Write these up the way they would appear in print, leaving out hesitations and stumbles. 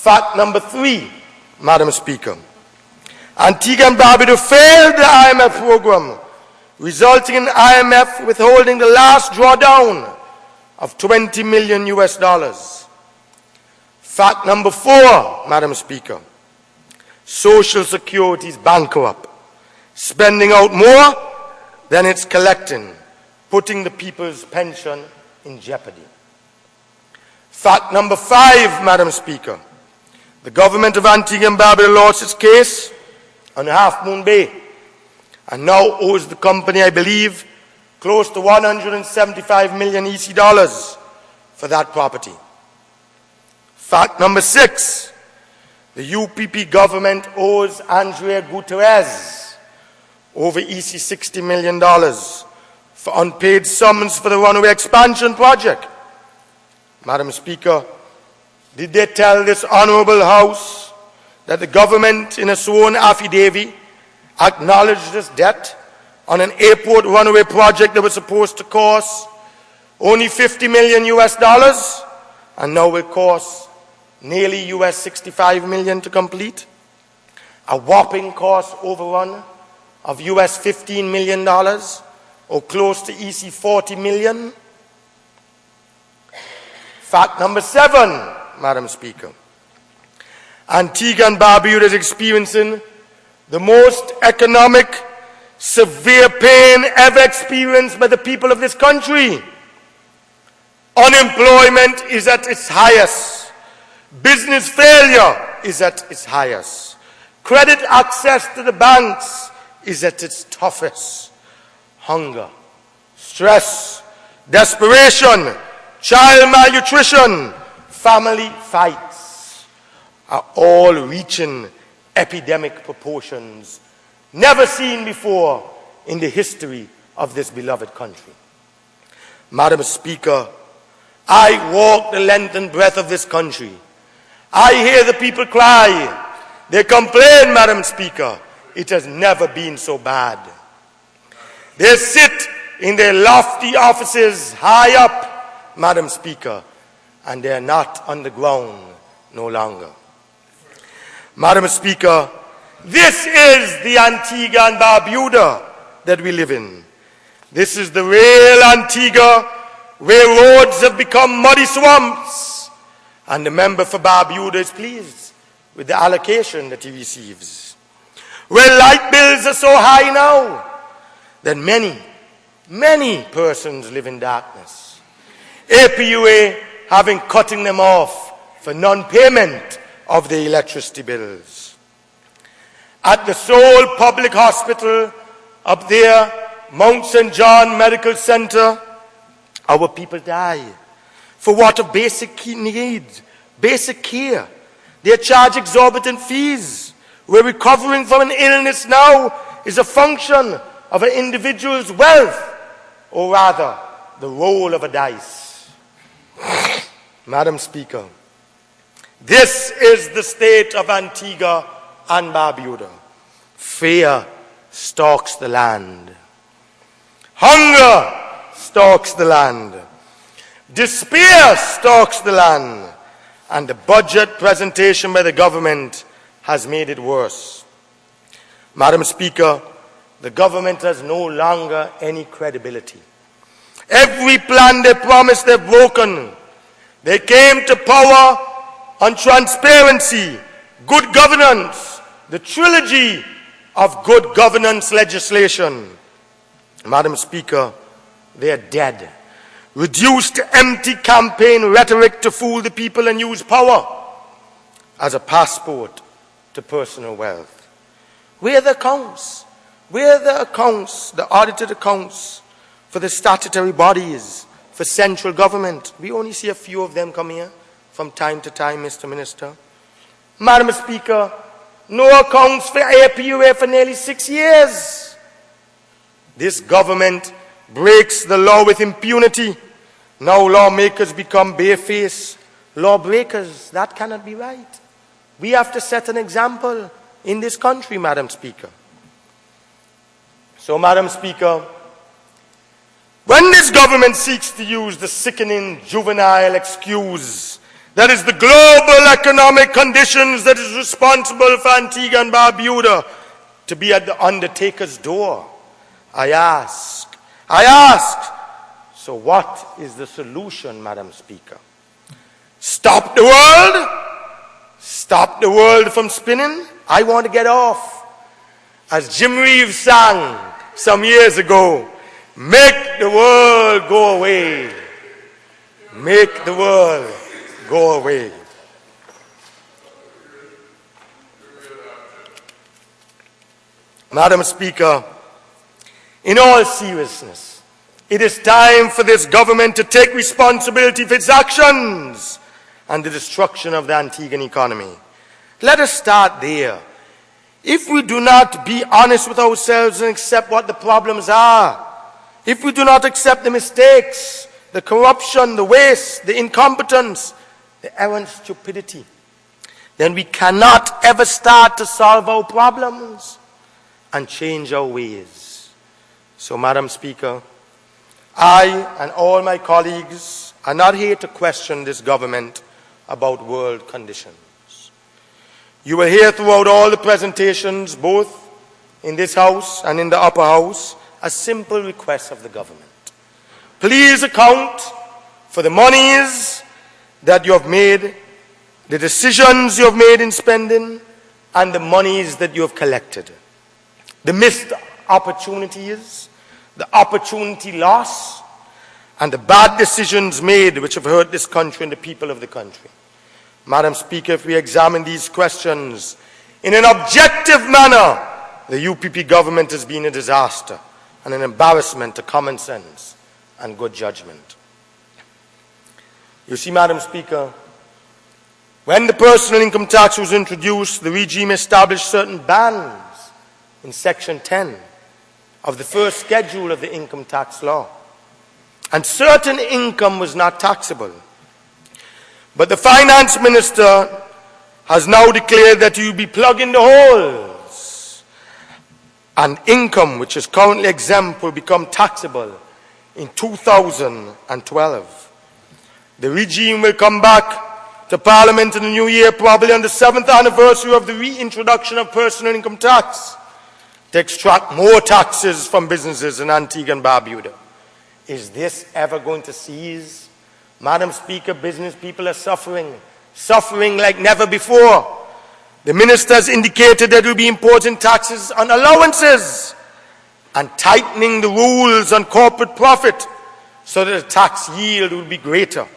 Fact number 3, Madam Speaker. Antigua and Barbuda failed the IMF program, resulting in IMF withholding the last drawdown of $20 million US. Fact number 4, Madam Speaker. Social Security is bankrupt, spending out more than it's collecting, putting the people's pension in jeopardy. Fact number 5, Madam Speaker. The government of Antigua and Barbuda lost its case on Half Moon Bay and now owes the company, I believe, close to 175 million EC dollars for that property. Fact number 6. The UPP government owes Andrea Guterres over EC $60 million for unpaid sums for the runaway expansion project. Madam Speaker, did they tell this honorable House that the government in a sworn affidavit acknowledged this debt on an airport runaway project that was supposed to cost only $50 million US and now will cost nearly US $65 million to complete? A whopping cost overrun of US $15 million or close to EC $40 million? Fact number 7, Madam Speaker. Antigua and Barbuda is experiencing the most economic, severe pain ever experienced by the people of this country. Unemployment is at its highest. Business failure is at its highest. Credit access to the banks is at its toughest. Hunger, stress, desperation, child malnutrition, family fights are all reaching epidemic proportions never seen before in the history of this beloved country. Madam Speaker, I walk the length and breadth of this country. I hear the people cry. They complain, Madam Speaker. It has never been so bad. They sit in their lofty offices high up, Madam Speaker, and they are not on the ground no longer. Madam Speaker, this is the Antigua and Barbuda that we live in. This is the real Antigua, where roads have become muddy swamps, and the member for Barbuda is pleased with the allocation that he receives. Where light bills are so high now that many persons live in darkness. APUA having cutting them off for non-payment of the electricity bills. At the sole public hospital up there, Mount St. John Medical Center, our people die for what of basic needs, basic care. They charge exorbitant fees. We're recovering from an illness now is a function of an individual's wealth, or rather, the roll of a dice. Madam Speaker, this is the state of Antigua and Barbuda. Fear stalks the land. Hunger stalks the land. Despair stalks the land. And the budget presentation by the government has made it worse. Madam Speaker, the government has no longer any credibility. Every plan they promised they've broken. They came to power on transparency, good governance, the trilogy of good governance legislation. Madam Speaker, they are dead. Reduced to empty campaign rhetoric to fool the people and use power as a passport to personal wealth. Where are the accounts? Where are the accounts, the audited accounts for the statutory bodies, for central government? We only see a few of them come here from time to time, Mr. Minister. Madam Speaker, no accounts for APUA for nearly 6 years. This government breaks the law with impunity. Now lawmakers become barefaced lawbreakers. That cannot be right. We have to set an example in this country, Madam Speaker. So, Madam Speaker, when this government seeks to use the sickening juvenile excuse That is the global economic conditions that is responsible for Antigua and Barbuda to be at the undertaker's door. I ask, so what is the solution, Madam Speaker? Stop the world? Stop the world from spinning? I want to get off. As Jim Reeves sang some years ago, make the world go away. Make the world go away. Madam Speaker, in all seriousness, it is time for this government to take responsibility for its actions and the destruction of the Antiguan economy. Let us start there. If we do not be honest with ourselves and accept what the problems are, if we do not accept the mistakes, the corruption, the waste, the incompetence, the errant stupidity, then we cannot ever start to solve our problems and change our ways. So, Madam Speaker, I and all my colleagues are not here to question this government about world conditions. You will hear throughout all the presentations, both in this House and in the upper House, a simple request of the government. Please account for the monies that you have made, the decisions you have made in spending, and the monies that you have collected. The missed opportunities, the opportunity loss, and the bad decisions made which have hurt this country and the people of the country. Madam Speaker, if we examine these questions in an objective manner, the UPP government has been a disaster and an embarrassment to common sense and good judgment. You see, Madam Speaker, when the personal income tax was introduced, the regime established certain bans in Section 10 of the first schedule of the income tax law. And certain income was not taxable. But the finance minister has now declared that you will be plugging the holes, and income which is currently exempt will become taxable in 2012. The regime will come back to Parliament in the new year, probably on the 7th anniversary of the reintroduction of personal income tax, to extract more taxes from businesses in Antigua and Barbuda. Is this ever going to cease? Madam Speaker, business people are suffering like never before. The minister has indicated that we will be imposing taxes on allowances and tightening the rules on corporate profit so that the tax yield will be greater.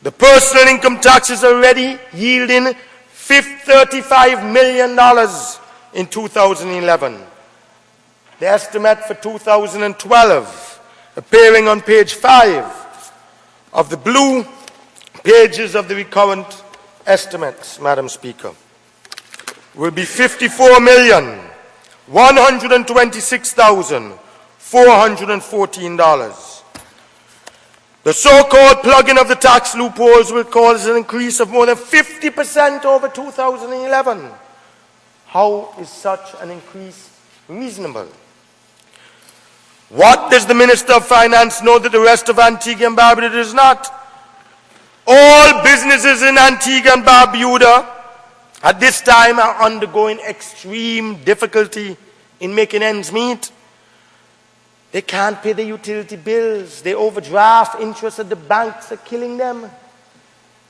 The personal income tax is already yielding $35 million in 2011. The estimate for 2012, appearing on page 5 of the blue pages of the recurrent estimates, Madam Speaker, will be $54,126,414. The so-called plugging of the tax loopholes will cause an increase of more than 50% over 2011. How is such an increase reasonable? What does the Minister of Finance know that the rest of Antigua and Barbuda does not? All businesses in Antigua and Barbuda at this time are undergoing extreme difficulty in making ends meet. They can't pay their utility bills. They overdraft. Interest at the banks are killing them.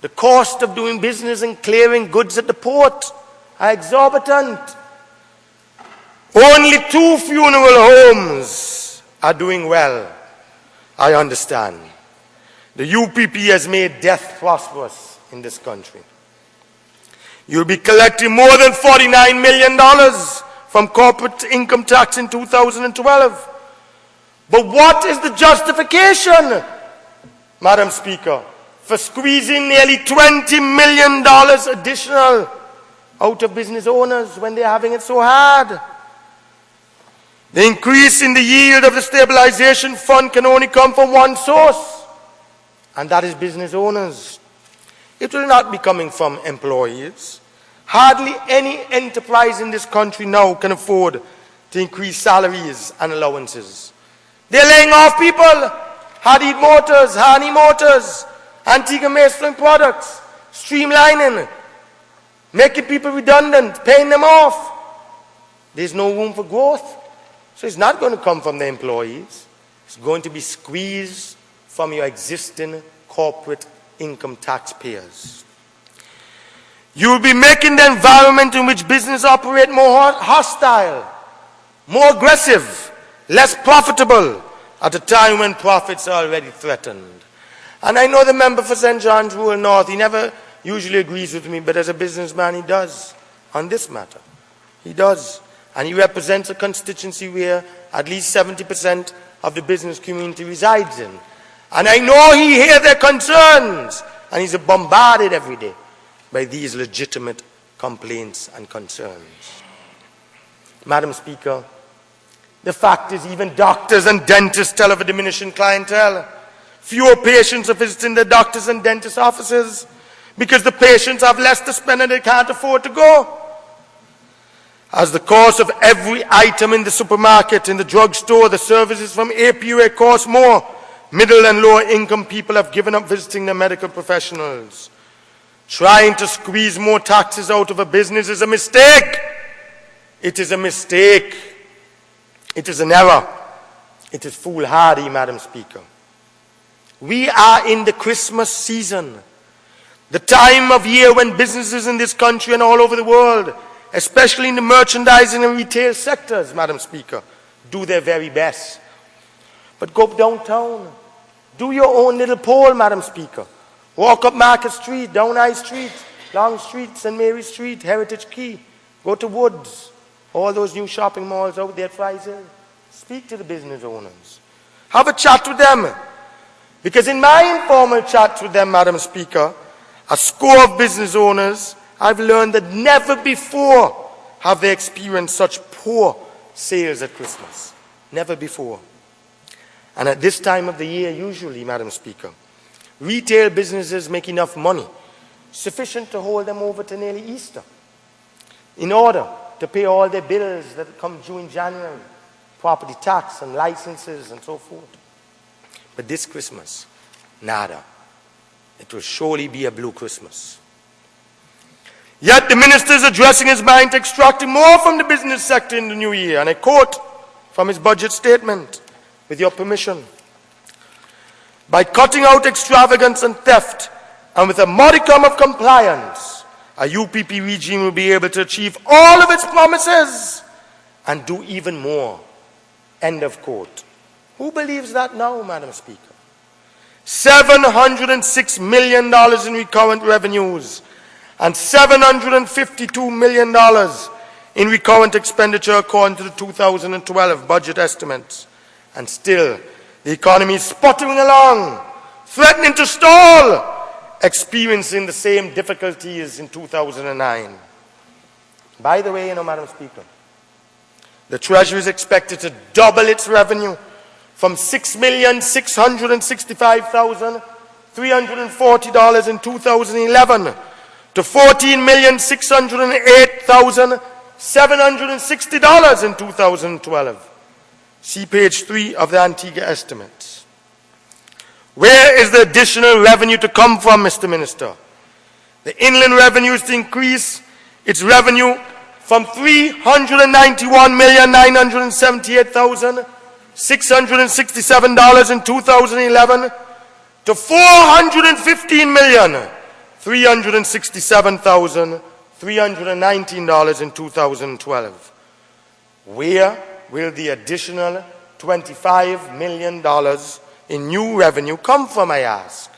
The cost of doing business and clearing goods at the port are exorbitant. Only 2 funeral homes are doing well, I understand. The UPP has made death prosperous in this country. You'll be collecting more than $49 million from corporate income tax in 2012. But what is the justification, Madam Speaker, for squeezing nearly $20 million additional out of business owners when they're having it so hard? The increase in the yield of the stabilization fund can only come from one source, and that is business owners. It will not be coming from employees. Hardly any enterprise in this country now can afford to increase salaries and allowances. They're laying off people. Hadid Motors, Hani Motors, Antigua Maestering Products. streamlining, making people redundant, paying them off. There's no room for growth. So it's not going to come from the employees. It's going to be squeezed from your existing corporate income taxpayers. You will be making the environment in which business operate more hostile, more aggressive, less profitable at a time when profits are already threatened. And I know the member for St. John's Rural North, he never usually agrees with me, but as a businessman he does on this matter. He does. And he represents a constituency where at least 70% of the business community resides in. And I know he hears their concerns, and he's bombarded every day by these legitimate complaints and concerns. Madam Speaker, the fact is even doctors and dentists tell of a diminishing clientele. Fewer patients are visiting the doctors and dentist offices because the patients have less to spend and they can't afford to go. As the cost of every item in the supermarket, in the drugstore, the services from APUA cost more, middle and lower income people have given up visiting their medical professionals. Trying to squeeze more taxes out of a business is a mistake. It is a mistake. It is an error. It is foolhardy, Madam Speaker. We are in the Christmas season, the time of year when businesses in this country and all over the world, especially in the merchandising and retail sectors, Madam Speaker, do their very best. But go downtown. Do your own little poll, Madam Speaker. Walk up Market Street, down High Street, Long Street, St. Mary Street, Heritage Quay. Go to Woods, all those new shopping malls out there at Fry's Hill. Speak to the business owners. Have a chat with them. Because in my informal chat with them, Madam Speaker, a score of business owners, I've learned that never before have they experienced such poor sales at Christmas. Never before. And at this time of the year, usually, Madam Speaker, retail businesses make enough money, sufficient to hold them over to nearly Easter, in order to pay all their bills that come due in January, property tax and licenses and so forth. But this Christmas, nada. It will surely be a blue Christmas. Yet the minister is addressing his mind to extracting more from the business sector in the new year. And I quote from his budget statement, with your permission. By cutting out extravagance and theft, and with a modicum of compliance, a UPP regime will be able to achieve all of its promises and do even more. End of quote. Who believes that now, Madam Speaker? $706 million in recurrent revenues and $752 million in recurrent expenditure according to the 2012 budget estimates. And still, the economy is sputtering along, threatening to stall, experiencing the same difficulties in 2009. By the way, Madam Speaker, the Treasury is expected to double its revenue from $6,665,340 in 2011 to $14,608,760 in 2012. See page 3 of the Antigua estimates. Where is the additional revenue to come from, Mr. Minister? The inland revenue is to increase its revenue from $391,978,667 in 2011 to $415,367,319 in 2012. Where will the additional $25 million in new revenue come from, I ask?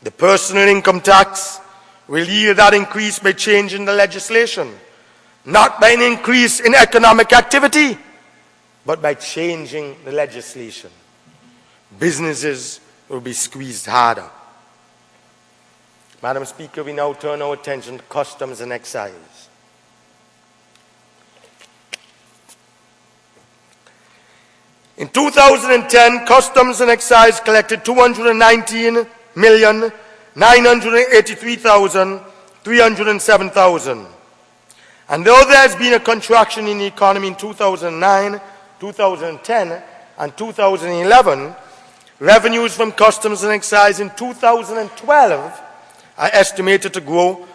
The personal income tax will yield that increase by changing the legislation, not by an increase in economic activity, but by changing the legislation. Businesses will be squeezed harder. Madam Speaker, we now turn our attention to customs and excise. In 2010, Customs and Excise collected $219,983,307. And though there has been a contraction in the economy in 2009, 2010, and 2011, revenues from Customs and Excise in 2012 are estimated to grow